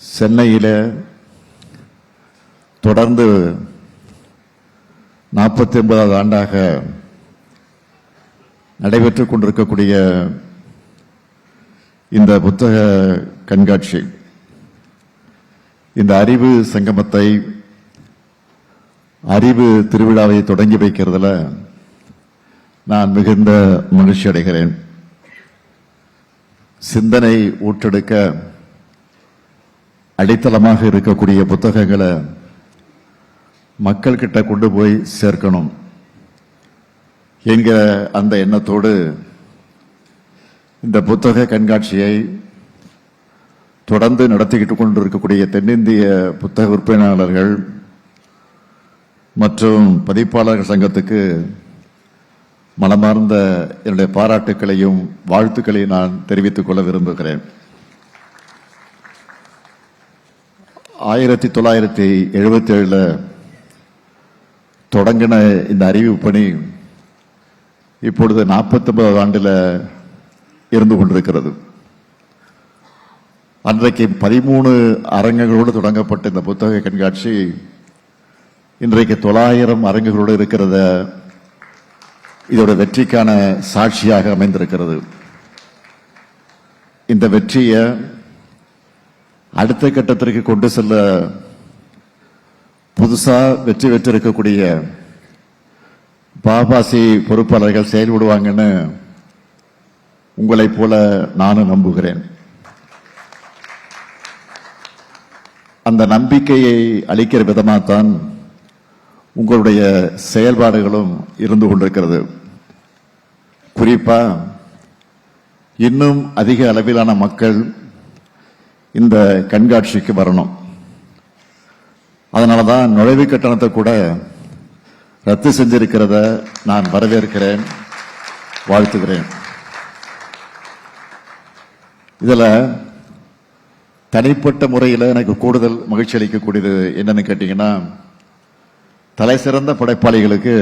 சென்னையில் தொடர்ந்து 49வது ஆண்டாக நடைபெற்றுக் கொண்டிருக்கக்கூடிய இந்த புத்தக கண்காட்சி, இந்த அறிவு சங்கமத்தை, அறிவு திருவிழாவை தொடங்கி வைக்கிறதுல நான் மிகுந்த மகிழ்ச்சி அடைகிறேன். சிந்தனை ஊற்றெடுக்க அடித்தளமாக இருக்கக்கூடிய புத்தகங்களை மக்கள் கிட்ட கொண்டு போய் சேர்க்கணும் என்கிற அந்த எண்ணத்தோடு இந்த புத்தக கண்காட்சியை தொடர்ந்து நடத்திக்கிட்டு கொண்டிருக்கக்கூடிய தென்னிந்திய புத்தக விற்பனையாளர்கள் மற்றும் பதிப்பாளர்கள் சங்கத்துக்கு மனமார்ந்த என்னுடைய பாராட்டுக்களையும் வாழ்த்துக்களையும் நான் தெரிவித்துக் கொள்ள விரும்புகிறேன். 1977 தொடங்கின இந்த அறிவு பணி இப்பொழுது 49வது ஆண்டில் இருந்து கொண்டிருக்கிறது. அன்றைக்கு 13 அரங்குகளோடு தொடங்கப்பட்ட இந்த புத்தக கண்காட்சி இன்றைக்கு 900 அரங்குகளோடு இருக்கிறத இதோட வெற்றிக்கான சாட்சியாக அமைந்திருக்கிறது. இந்த வெற்றியை அடுத்த கட்டத்திற்கு கொண்டு செல்ல புதுசா வெற்றி பெற்றிருக்கக்கூடிய பாபாசி பொறுப்பாளர்கள் செயல்படுவாங்கன்னு உங்களைப் போல நானும் நம்புகிறேன். அந்த நம்பிக்கையை அளிக்கிற விதமாகத்தான் உங்களுடைய செயல்பாடுகளும் இருந்து கொண்டிருக்கிறது. குறிப்பா இன்னும் அதிக அளவிலான மக்கள் இந்த கண்காட்சிக்கு வரணும். அதனாலதான் நுழைவு கட்டணத்தை கூட ரத்து செஞ்சிருக்கிறத நான் வரவேற்கிறேன், வாழ்த்துகிறேன். இதுல தனிப்பட்ட முறையில் எனக்கு கூடுதல் மகிழ்ச்சி அளிக்கக்கூடியது என்னன்னு கேட்டீங்கன்னா, தலை சிறந்த படைப்பாளிகளுக்கு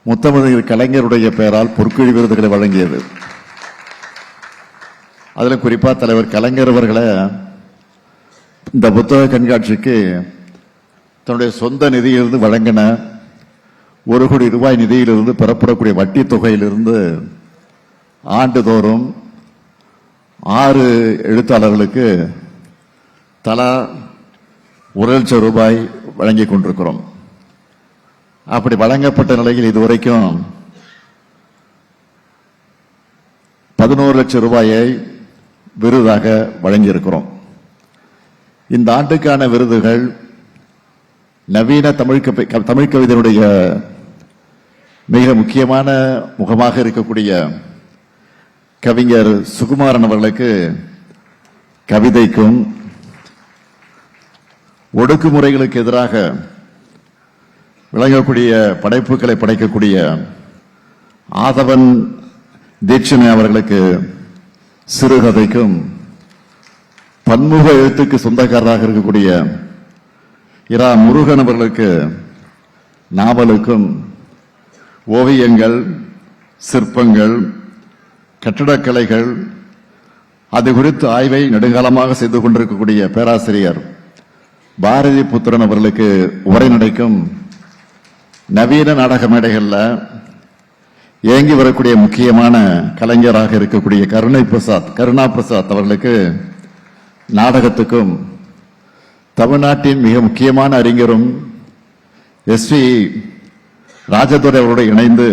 முத்தமிழ் கலைஞருடைய பெயரால் பொற்குழி விருதுகளை வழங்கியது. அதுல குறிப்பா தலைவர் கலைஞர் அவர்களை இந்த புத்தக கண்காட்சிக்கு தன்னுடைய சொந்த நிதியிலிருந்து வழங்கின 1 கோடி ரூபாய் நிதியிலிருந்து பெறப்படக்கூடிய வட்டி தொகையிலிருந்து ஆண்டுதோறும் 6 எழுத்தாளர்களுக்கு தலா 1 லட்சம் ரூபாய் வழங்கிக் கொண்டிருக்கிறோம். அப்படி வழங்கப்பட்ட நிலையில் இதுவரைக்கும் 11 லட்சம் ரூபாயை விருதாக வழங்கியிருக்கிறோம். இந்த ஆண்டுக்கான விருதுகள் நவீன தமிழ் கவிதையினுடைய மிக முக்கியமான முகமாக இருக்கக்கூடிய கவிஞர் சுகுமாரன் அவர்களுக்கு கவிதைக்கும், ஒடுக்குமுறைகளுக்கு எதிராக விளங்கக்கூடிய படைப்புகளை படைக்கக்கூடிய ஆதவன் தீட்சணை அவர்களுக்கு சிறுகதைக்கும், பன்முக எழுத்துக்கு சொந்தக்காரராக இருக்கக்கூடிய இரா முருகன் அவர்களுக்கு நாவலுக்கும், ஓவியங்கள், சிற்பங்கள், கட்டிடக்கலைகள் அது குறித்து ஆய்வை நெடுங்காலமாக செய்து கொண்டிருக்கக்கூடிய பேராசிரியர் பாரதி புத்திரன் அவர்களுக்கு உரை நடைக்கும், நவீன நாடக மேடைகள்ல இயங்கி வரக்கூடிய முக்கியமான கலைஞராக இருக்கக்கூடிய கருணா பிரசாத் அவர்களுக்கு நாடகத்துக்கும், தமிழ்நாட்டின் மிக முக்கியமான அறிஞரும் SV ராஜதுரை அவரோடு இணைந்து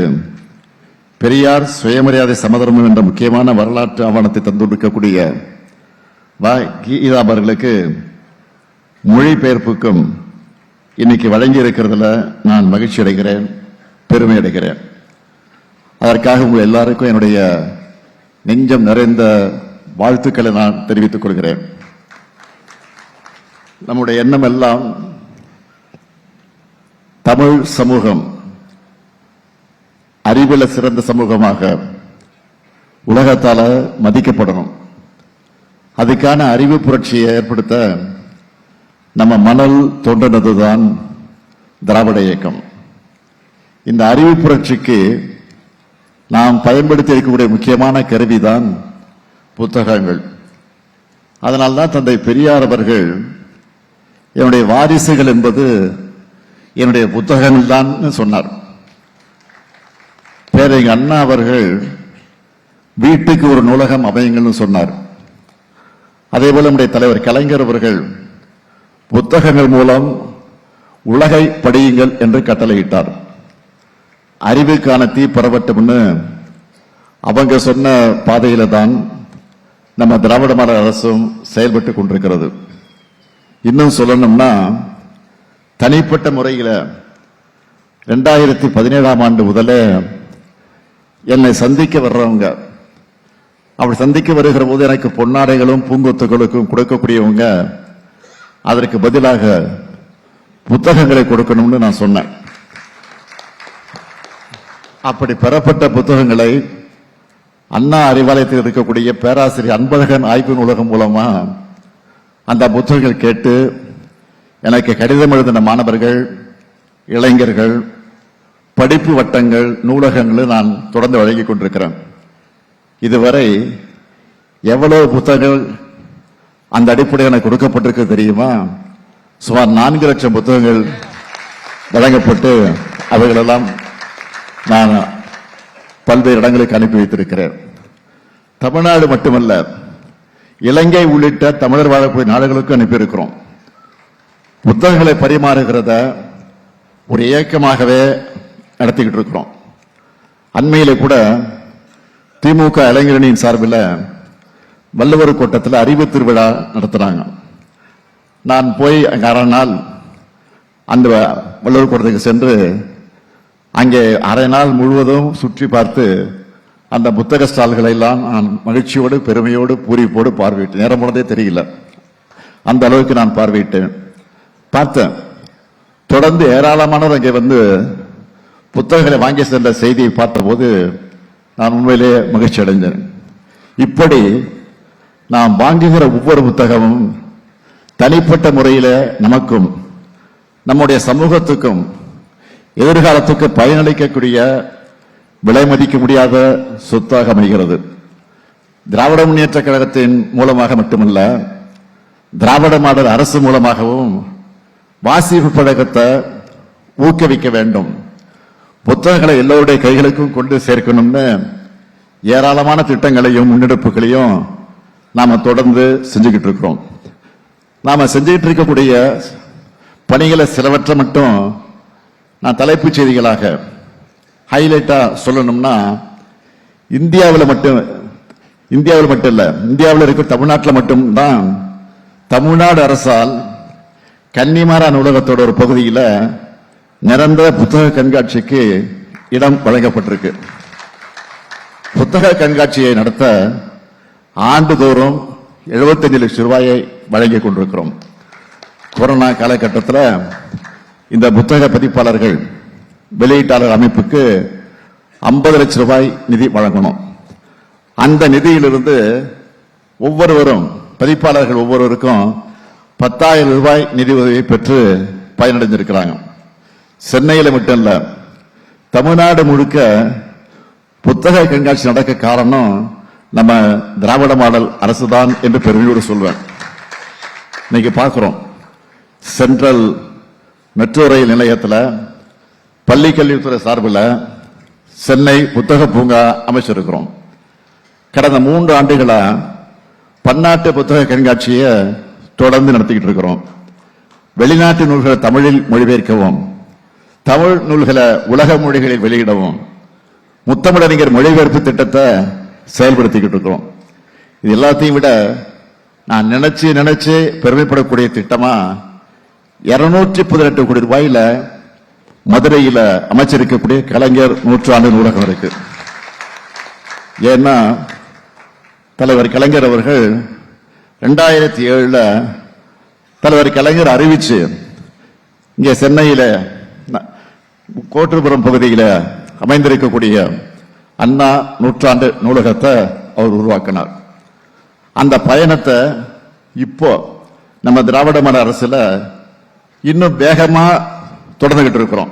பெரியார் சுயமரியாதை சமதர்மம் என்ற முக்கியமான வரலாற்று ஆவணத்தை தந்திருக்கக்கூடிய கீதா அவர்களுக்கு மொழிபெயர்ப்புக்கும் இன்னைக்கு வழங்கி இருக்கிறதுல நான் மகிழ்ச்சி அடைகிறேன், பெருமை அடைகிறேன். அதற்காக உங்கள் எல்லாருக்கும் என்னுடைய நெஞ்சம் நிறைந்த வாழ்த்துக்களை நான் தெரிவித்துக் கொள்கிறேன். நம்முடைய எண்ணம் எல்லாம் தமிழ் சமூகம் அறிவில சிறந்த சமூகமாக உலகத்தால மதிக்கப்படணும். அதுக்கான அறிவு புரட்சியை ஏற்படுத்த நம்ம மணல் தோன்றினதுதான் திராவிட இயக்கம். இந்த அறிவு புரட்சிக்கு நாம் பயன்படுத்தி இருக்கக்கூடிய முக்கியமான கருவிதான் புத்தகங்கள். அதனால்தான் தந்தை பெரியார் அவர்கள் என்னுடைய வாரிசுகள் என்பது என்னுடைய புத்தகங்கள் தான் சொன்னார். பேரறிஞர் அண்ணா அவர்கள் வீட்டுக்கு ஒரு நூலகம் அமையுங்கள்னு சொன்னார். அதேபோல நம்முடைய தலைவர் கலைஞர் அவர்கள் புத்தகங்கள் மூலம் உலகை படியுங்கள் என்று கட்டளையிட்டார். அறிவுக்கான தீ பரவட்டும்னு அவங்க சொன்ன பாதையில தான் நம்ம திராவிட மாடல் அரசும் செயல்பட்டு கொண்டிருக்கிறது. இன்னும் சொல்லணும்னா தனிப்பட்ட முறையில் 2017ஆம் ஆண்டு முதல்ல என்னை சந்திக்க வர்றவங்க, அப்படி சந்திக்க வருகிற போது எனக்கு பொன்னாடைகளும் பூங்கொத்துகளுக்கும் கொடுக்கக்கூடியவங்க அதற்கு பதிலாக புத்தகங்களை கொடுக்கணும்னு நான் சொன்னேன். அப்படி பெறப்பட்ட புத்தகங்களை அண்ணா அறிவாலயத்தில் இருக்கக்கூடிய பேராசிரியர் அன்பழகன் ஆய்வு நூலகம் மூலமா அந்த புத்தகங்கள் கேட்டு எனக்கு கடிதம் எழுதின மாணவர்கள், இளைஞர்கள், படிப்பு வட்டங்கள், நூலகங்கள் நான் தொடர்ந்து வழங்கிக் கொண்டிருக்கிறேன். இதுவரை எவ்வளவு புத்தகங்கள் அந்த அடிப்படையில் எனக்கு கொடுக்கப்பட்டிருக்கு தெரியுமா? சுமார் 4 லட்சம் புத்தகங்கள் வழங்கப்பட்டு அவைகளெல்லாம் நான் பல்வேறு இடங்களுக்கு அனுப்பி வைத்திருக்கிறேன். தமிழ்நாடு மட்டுமல்ல, இலங்கை உள்ளிட்ட தமிழர் வாழக்கூடிய நாடுகளுக்கு அனுப்பியிருக்கிறோம். புத்தகங்களை பரிமாறுகிறத ஒரு இயக்கமாகவே நடத்திக்கிட்டு இருக்கிறோம். அண்மையிலே கூட திமுக இளைஞரணியின் சார்பில் வள்ளுவர் கோட்டத்தில் அறிவு திருவிழா நடத்துறாங்க. நான் போய் அங்கே 1/2 நாள் அந்த வள்ளுவர் கோட்டத்துக்கு சென்று அங்கே 1/2 நாள் முழுவதும் சுற்றி பார்த்து அந்த புத்தக ஸ்டால்களை எல்லாம் நான் மகிழ்ச்சியோடு, பெருமையோடு, பூரிப்போடு பார்வையிட்டேன். நேரம் போனதே தெரியல, அந்த அளவுக்கு நான் பார்வையிட்டேன், பார்த்தேன். தொடர்ந்து ஏராளமானவர் அங்கே வந்து புத்தகங்களை வாங்கி சென்ற செய்தியை பார்த்தபோது நான் உண்மையிலே மகிழ்ச்சி அடைந்தேன். இப்படி நாம் வாங்குகிற ஒவ்வொரு புத்தகமும் தனிப்பட்ட முறையில் நமக்கும் நம்முடைய சமூகத்துக்கும் எதிர்காலத்துக்கு பயனளிக்கக்கூடிய விலை மதிக்க முடியாத சொத்தாக அமைகிறது. திராவிட முன்னேற்ற கழகத்தின் மூலமாக மட்டுமல்ல, திராவிட மாடல் அரசு மூலமாகவும் வாசிப்பு பழக்கத்தை ஊக்குவிக்க வேண்டும், புத்தகங்களை எல்லோருடைய கைகளுக்கும் கொண்டு சேர்க்கணும்னு ஏராளமான திட்டங்களையும் முன்னெடுப்புகளையும் நாம தொடர்ந்து செஞ்சுக்கிட்டு இருக்கிறோம். நாம செஞ்சுக்கிட்டு இருக்கக்கூடிய பணிகளை சிலவற்றை மட்டும் நான் தலைப்புச் செய்திகளாக ஹைலைட்டா சொல்லணும்னா, இந்தியாவில் மட்டும் இல்ல, இந்தியாவில் இருக்கிற தமிழ்நாட்டில் மட்டும்தான் தமிழ்நாடு அரசால் கன்னிமாரா நூலகத்தோட ஒரு பகுதியில் நிரந்தர புத்தக கண்காட்சிக்கு இடம் வழங்கப்பட்டிருக்கு. புத்தக கண்காட்சியை நடத்த ஆண்டுதோறும் 75 லட்சம் ரூபாயை வழங்கிக் கொண்டிருக்கிறோம். கொரோனா காலகட்டத்தில் இந்த புத்தக பதிப்பாளர்கள் வெளியீட்டாளர் அமைப்புக்கு 50 லட்சம் ரூபாய் நிதி வழங்கணும். அந்த நிதியிலிருந்து ஒவ்வொருவரும், பதிப்பாளர்கள் ஒவ்வொருவருக்கும் 10,000 ரூபாய் நிதி உதவியை பெற்று பயனடைஞ்சிருக்கிறாங்க. சென்னையில் மட்டும் இல்ல, தமிழ்நாடு முழுக்க புத்தக கண்காட்சி நடக்க காரணம் நம்ம திராவிட மாடல் அரசுதான் என்று பெருமையோடு சொல்வேன். இன்னைக்கு பார்க்கிறோம், சென்ட்ரல் மெட்ரோ ரயில் நிலையத்தில் பள்ளி கல்வித்துறை சார்பில் சென்னை புத்தக பூங்கா அமைச்சிருக்கிறோம். கடந்த 3 ஆண்டுகளா பன்னாட்டு புத்தக கண்காட்சியை தொடர்ந்து நடத்திக்கிட்டு இருக்கிறோம். வெளிநாட்டு நூல்களை தமிழில் மொழிபெயர்க்கவும், தமிழ் நூல்களை உலக மொழிகளில் வெளியிடவும் முத்தமிழறிஞர் மொழிபெயர்ப்பு திட்டத்தை செயல்படுத்திக்கிட்டு இருக்கிறோம். இது எல்லாத்தையும் விட நான் நினைச்சு பெருமைப்படக்கூடிய திட்டமா 218 கோடி ரூபாயில மதுரையில் அமைச்சிருக்கக்கூடிய கலைஞர் நூற்றாண்டு நூலகம் இருக்கு. ஏன்னா தலைவர் கலைஞர் அவர்கள் 2007 தலைவர் கலைஞர் அறிவிச்சு இங்கே சென்னையில கோட்டுப்புறம் பகுதியில் அமைந்திருக்கக்கூடிய அண்ணா நூற்றாண்டு நூலகத்தை அவர் உருவாக்கினார். அந்த பயணத்தை இப்போ நம்ம திராவிட மாடல் அரசுல இன்னும் வேகமா தொடர்ந்துகிட்டு இருக்கிறோம்.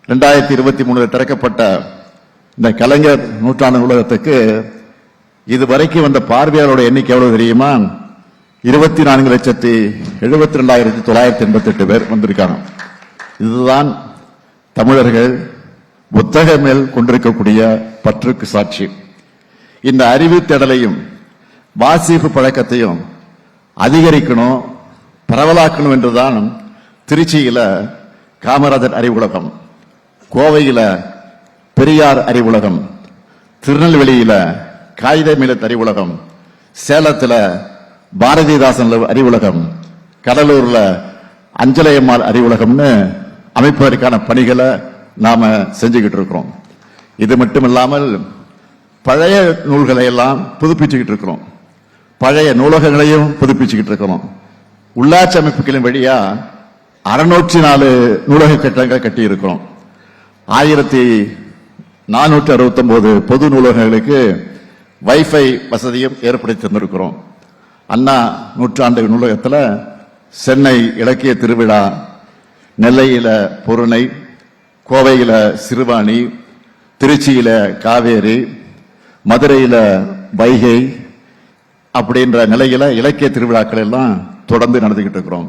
2023 திறக்கப்பட்ட இந்த கலைஞர் நூற்றாண்டு நூலகத்துக்கு இதுவரைக்கும் வந்த பார்வையாளரோட எண்ணிக்கை எவ்வளவு தெரியுமா? 24,72,988 பேர் வந்திருக்காங்க. இதுதான் தமிழர்கள் புத்தக மேல் கொண்டிருக்கக்கூடிய பற்றுக்கு சாட்சி. இந்த அறிவு தேடலையும் வாசிப்பு பழக்கத்தையும் அதிகரிக்கணும், பரவலாக்கணும் என்றுதான் திருச்சியில காமராஜர் அறிவுலகம், கோவையில பெரியார் அறிவுலகம், திருநெல்வேலியில காகித மில்லத் அறிவுலகம், சேலத்துல பாரதிதாசன் அறிவுலகம், கடலூர்ல அஞ்சலையம்மாள் அறிவுலகம்னு அமைப்பதற்கான பணிகளை நாம செஞ்சுக்கிட்டு இருக்கிறோம். இது மட்டுமில்லாமல் பழைய நூல்களை எல்லாம் புதுப்பிச்சுக்கிட்டு இருக்கிறோம், பழைய நூலகங்களையும் புதுப்பிச்சுக்கிட்டு இருக்கிறோம். உள்ளாட்சி அமைப்புகளின் வழியா 604 நூலக கட்டடங்கள் கட்டி இருக்கிறோம். 1469 பொது நூலகங்களுக்கு வைஃபை வசதியும் ஏற்படுத்தி தந்திருக்கிறோம். அண்ணா நூற்றாண்டு நூலகத்தில் சென்னை இலக்கிய திருவிழா, நெல்லையில பொருணை, கோவையில சிறுவாணி, திருச்சியில காவேரி, மதுரையில வைகை அப்படின்ற நிலையில இலக்கிய திருவிழாக்கள் எல்லாம் தொடர்ந்து நடந்துகிட்டு இருக்கிறோம்.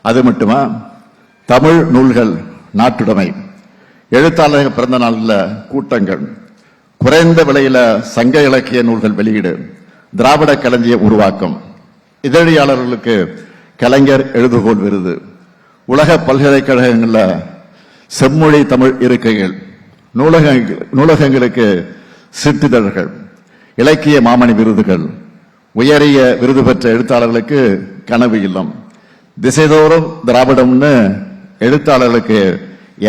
அது மட்டுமா, தமிழ் நூல்கள் நாட்டுடைமை, எழுத்தாளர்கள் பிறந்த நாளில் கூட்டங்கள், குறைந்த விலையில சங்க இலக்கிய நூல்கள் வெளியீடு, திராவிட களஞ்சிய உருவாக்கம், இதழியாளர்களுக்கு கலைஞர் எழுதுகோள் விருது, உலக பல்கலைக்கழகங்கள்ல செம்மொழி தமிழ் இருக்கைகள், நூலகங்களுக்கு சிற்றிதழ்கள், இலக்கிய மாமணி விருதுகள், உயரிய விருது பெற்ற எழுத்தாளர்களுக்கு கனவு இல்லம், திசைதோறும் திராவிடம்னு எழுத்தாளர்களுக்கு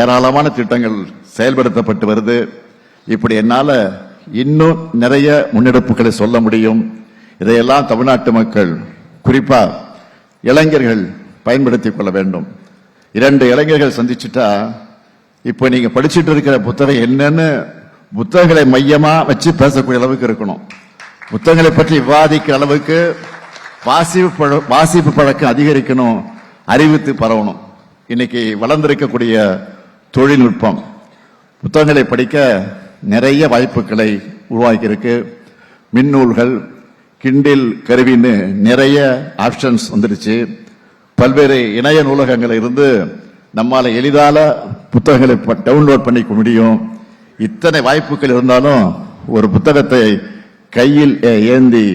ஏராளமான திட்டங்கள் செயல்படுத்தப்பட்டு வருது. இப்படி என்னால இன்னும் நிறைய முன்னெடுப்புகளை சொல்ல முடியும். இதையெல்லாம் தமிழ்நாட்டு மக்கள், குறிப்பா இளைஞர்கள் பயன்படுத்திக் கொள்ள வேண்டும். 2 இளைஞர்கள் சந்திச்சுட்டா, இப்ப நீங்க படிச்சுட்டு இருக்கிற புத்தகம் என்னன்னு புத்தகங்களை மையமா வச்சு பேசக்கூடிய அளவுக்கு இருக்கணும். புத்தகங்களை பற்றி விவாதிக்கிற அளவுக்கு வாசிப்பு பழக்கம் அதிகரிக்கணும், அறிவித்து பரவணும். இன்னைக்கு வளர்ந்திருக்கக்கூடிய தொழில்நுட்பம் புத்தகங்களை படிக்க நிறைய வாய்ப்புகளை உருவாக்கி இருக்கு. மின்னூல்கள், கிண்டில் கருவின்னு நிறைய ஆப்ஷன்ஸ் வந்துருச்சு. பல்வேறு இணைய நூலகங்கள் இருந்து நம்மால எளிதால புத்தகங்களை டவுன்லோட் பண்ணிக்க முடியும். இத்தனை வாய்ப்புகள் இருந்தாலும் ஒரு புத்தகத்தை கையில் ஏந்தி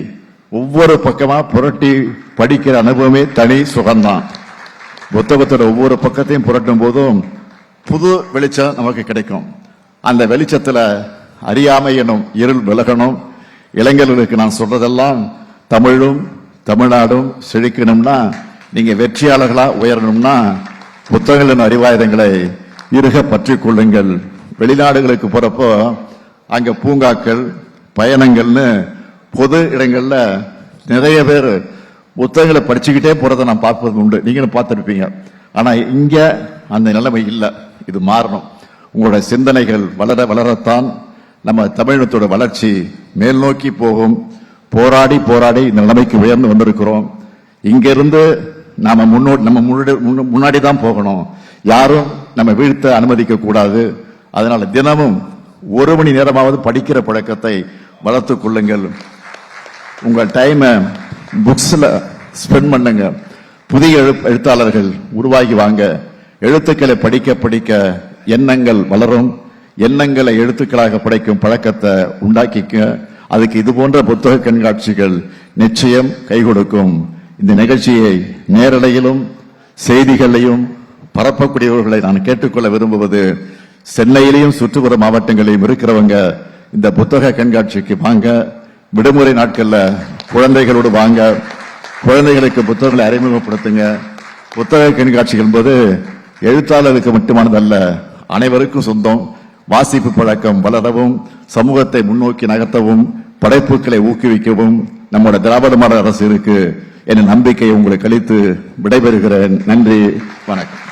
ஒவ்வொரு பக்கமா புரட்டி படிக்கிற அனுபவமே தனி சுகம்தான். புத்தகத்தோட ஒவ்வொரு பக்கத்தையும் புரட்டும் போதும் புது வெளிச்சம் நமக்கு கிடைக்கும். அந்த வெளிச்சத்துல அறியாமை எனும் இருள் விலகணும். இளைஞர்களுக்கு நான் சொல்றதெல்லாம், தமிழும் தமிழ்நாடும் செழிக்கணும்னா, நீங்க வெற்றியாளர்களா உயரணும்னா புத்தகங்களின் அறிவாயுதங்களை இறுக பற்றி கொள்ளுங்கள். வெளிநாடுகளுக்கு போறப்போ அங்க பூங்காக்கள், பயணங்கள்னு பொது இடங்கள்ல நிறைய பேர் புத்தகங்களை படிச்சுக்கிட்டே போறதை நான் பார்ப்பது உண்டு, நீங்களும் பார்த்துருப்பீங்க. ஆனா இங்க அந்த நிலைமை இல்லை. இது மாறணும். உங்களுடைய சிந்தனைகள் வளர வளரத்தான் நம்ம தமிழகத்தோட வளர்ச்சி மேல் நோக்கி போகும். போராடி போராடி இந்த நிலைமைக்கு உயர்ந்து வந்திருக்கிறோம். இங்கிருந்து நாம முன்னாடி தான் போகணும். யாரும் நம்ம வீழ்த்த அனுமதிக்க கூடாது. அதனால தினமும் 1 மணி நேரமாவது படிக்கிற பழக்கத்தை வளர்த்துக் கொள்ளுங்கள். உங்கள் டைமை புக்ஸ்ல ஸ்பெண்ட் பண்ணுங்க. புதிய எழுத்தாளர்கள் உருவாகி வாங்க. எழுத்துக்களை படிக்க படிக்க எண்ணங்கள் வளரும். எண்ணங்களை எழுத்துக்களாக படைக்கும் பழக்கத்தை உண்டாக்கிக்க. அதுக்கு இது போன்ற புத்தக கண்காட்சிகள் நிச்சயம் கை கொடுக்கும். இந்த நிகழ்ச்சியை நேரலையிலும் செய்திகளையும் பரப்பக்கூடியவர்களை நான் கேட்டுக்கொள்ள விரும்புவது, சென்னையிலையும் சுற்றுப்புற மாவட்டங்களையும் இருக்கிறவங்க இந்த புத்தக கண்காட்சிக்கு வாங்க. விடுமுறை நாட்கள்ல குழந்தைகளோடு வாங்க. குழந்தைகளுக்கு புத்தகங்களை அறிமுகப்படுத்துங்க. புத்தக கண்காட்சிகள் என்பது எழுத்தாளருக்கு மட்டுமானதல்ல, அனைவருக்கும் சொந்தம். வாசிப்பு பழக்கம் வளரவும், சமூகத்தை முன்னோக்கி நகர்த்தவும், படைப்புகளை ஊக்குவிக்கவும் நம்முடைய திராவிட மாடல் அரசு இருக்கு என்ற நம்பிக்கையை உங்களுக்கு அளித்து விடைபெறுகிறேன். நன்றி, வணக்கம்.